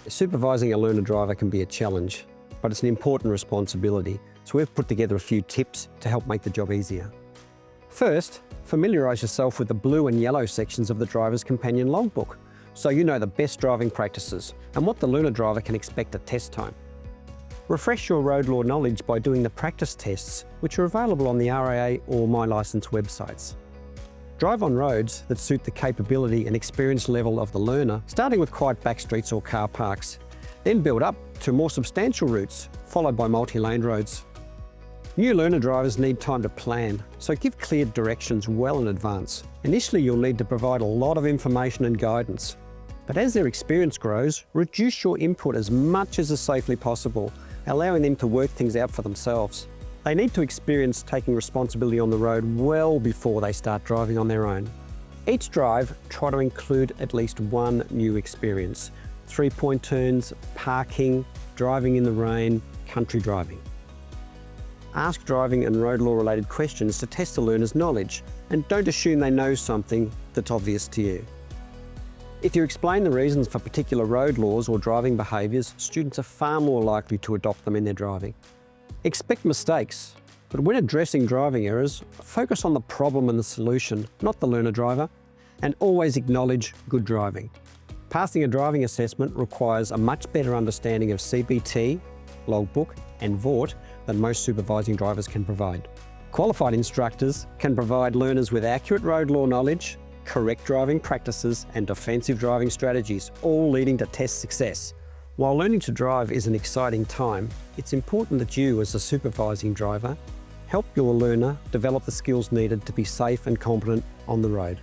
Supervising a learner driver can be a challenge, but it's an important responsibility, so we've put together a few tips to help make the job easier. First, familiarise yourself with the blue and yellow sections of the driver's companion logbook, so you know the best driving practices and what the learner driver can expect at test time. Refresh your road law knowledge by doing the practice tests, which are available on the RAA or My Licence websites. Drive on roads that suit the capability and experience level of the learner, starting with quiet back streets or car parks, then build up to more substantial routes, followed by multi-lane roads. New learner drivers need time to plan, so give clear directions well in advance. Initially, you'll need to provide a lot of information and guidance, but as their experience grows, reduce your input as much as is safely possible, allowing them to work things out for themselves. They need to experience taking responsibility on the road well before they start driving on their own. Each drive, try to include at least one new experience: 3-point turns, parking, driving in the rain, country driving. Ask driving and road law related questions to test the learner's knowledge, and don't assume they know something that's obvious to you. If you explain the reasons for particular road laws or driving behaviours, students are far more likely to adopt them in their driving. Expect mistakes, but when addressing driving errors, focus on the problem and the solution, not the learner driver, and always acknowledge good driving. Passing a driving assessment requires a much better understanding of CBT, logbook, and VORT than most supervising drivers can provide. Qualified instructors can provide learners with accurate road law knowledge, correct driving practices, and defensive driving strategies, all leading to test success. While learning to drive is an exciting time, it's important that you, as a supervising driver, help your learner develop the skills needed to be safe and competent on the road.